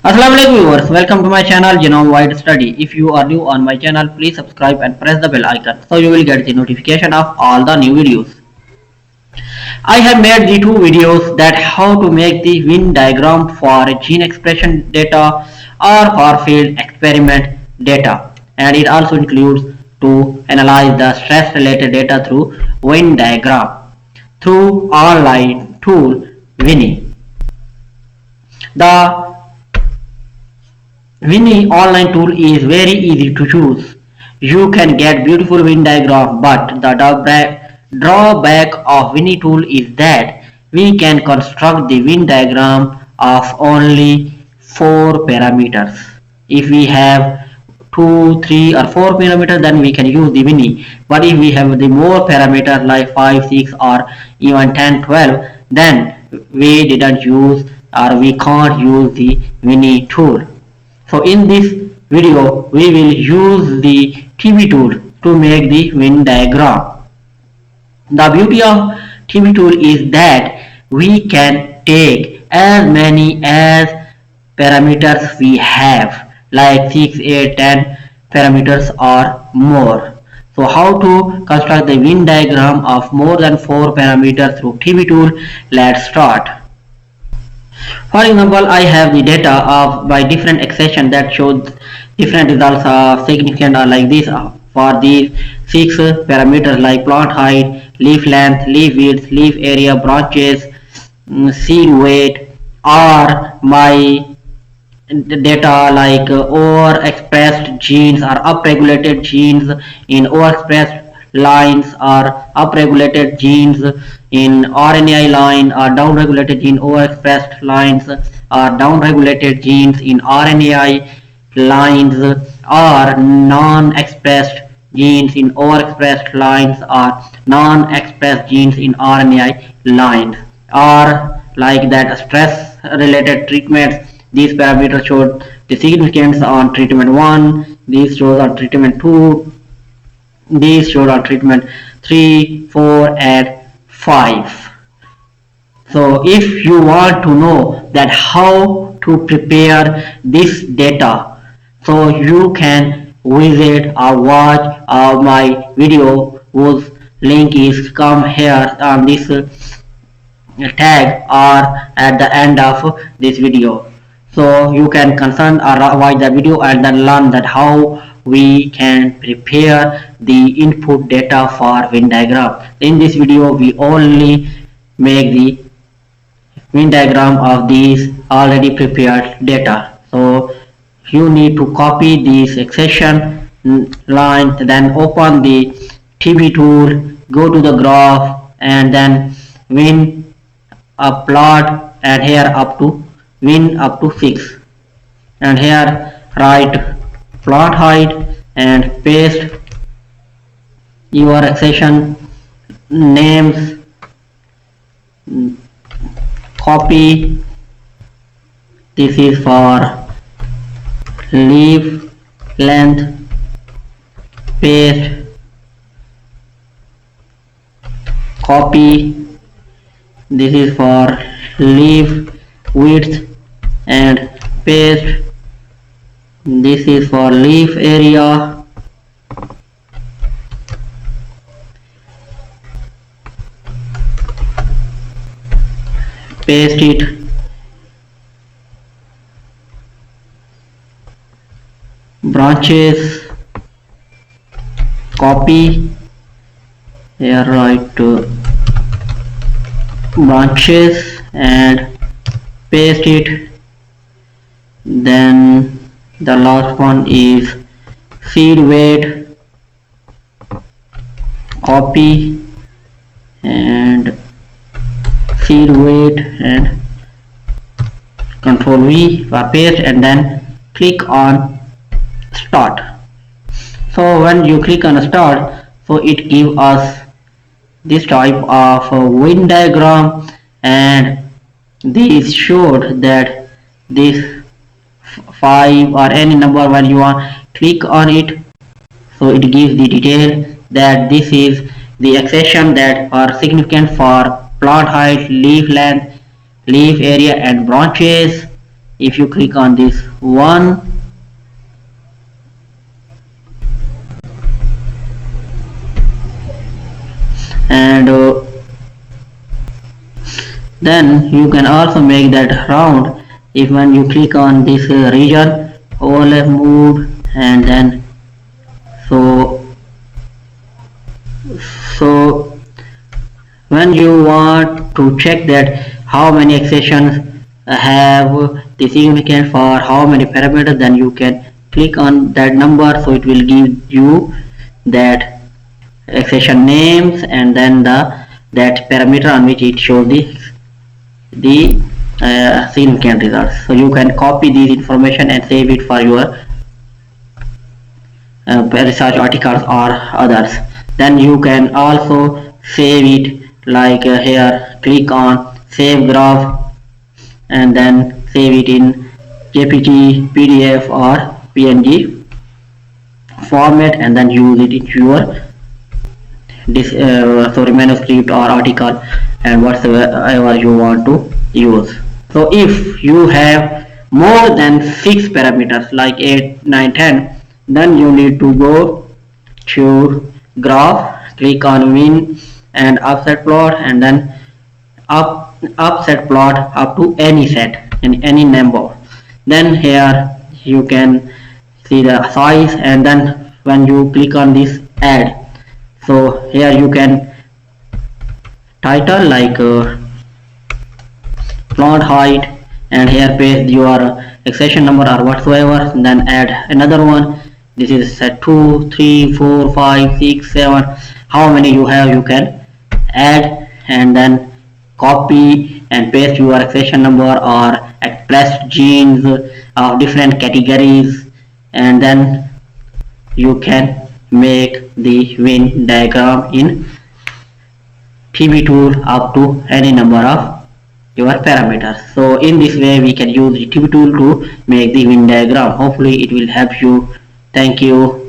Assalamu alaikum viewers, welcome to my channel Genome Wide Study. If you are new on my channel, please subscribe and press the bell icon so you will get the notification of all the new videos. I have made the two videos that how to make the Venn diagram for gene expression data or for field experiment data, and it also includes to analyze the stress related data through Venn diagram through online tool Venn. The Venn online tool is very easy to choose. You can get beautiful Venn diagram, but the drawback of Venn tool is that we can construct the Venn diagram of only 4 parameters. If we have 2, 3 or 4 parameters, then we can use the Venn. But if we have the more parameters like 5, 6 or even 10, 12, then we didn't use or we can't use the Venn tool. So in this video we will use the TB tool to make the Venn diagram. The beauty of TB tool is that we can take as many as parameters we have, like 6, 8, 10 parameters or more. So how to construct the Venn diagram of more than 4 parameters through TB tool? Let's start. For example, I have the data of by different accession that shows different results of significant are like this for these 6 parameters like plant height, leaf length, leaf width, leaf area, branches, seed weight, or my data like overexpressed genes or upregulated genes in overexpressed lines or upregulated genes in RNA line or downregulated gene overexpressed lines or downregulated genes in RNA lines or non-expressed genes in overexpressed lines or non-expressed genes in RNA lines, or like that stress related treatments. These parameters showed the significance on treatment 1, these shows on treatment 2, these showed on treatment 3, 4 and 5. So if you want to know that how to prepare this data, so you can visit or watch my video whose link is come here on this tag or at the end of this video. So you can concern or watch the video and then learn that how we can prepare the input data for Venn diagram. In this video we only make the Venn diagram of these already prepared data. So you need to copy this accession line, then open the TB tool, go to the graph and then Venn a plot, and here up to Venn up to 6, and here write plant height and paste your accession names, copy, this is for leaf length, paste, copy, this is for leaf width and paste, this is for leaf area, paste it, branches, copy, here write branches and paste it. Then the last one is seed weight, copy and seed weight and Control V for paste, and then click on start. So when you click on start, so it gives us this type of Venn diagram, and this showed that this 5 or any number when you want click on it, so it gives the detail that this is the accession that are significant for plant height, leaf length, leaf area and branches, if you click on this one, and then you can also make that round if when you click on this region overlap mode, and then so when you want to check that how many accessions have the significance for how many parameters, then you can click on that number, so it will give you that accession names and then that parameter on which it shows the significant results. So you can copy these information and save it for your research articles or others. Then you can also save it, like here click on save graph and then save it in JPG, PDF or PNG format, and then use it in your manuscript or article and whatever you want to use. So if you have more than 6 parameters like 8, 9, 10, then you need to go to graph, click on Venn and offset plot, and then offset plot up to any set in any number. Then here you can see the size, and then when you click on this add, so here you can title like plot height, and here paste your accession number or whatsoever, and then add another one. This is set 2, 3, 4, 5, 6, 7, how many you have you can add, and then copy and paste your accession number or expressed genes of different categories, and then you can make the Venn diagram in TBTool up to any number of your parameters. So in this way we can use the TBTool to make the Venn diagram. Hopefully it will help you. Thank you.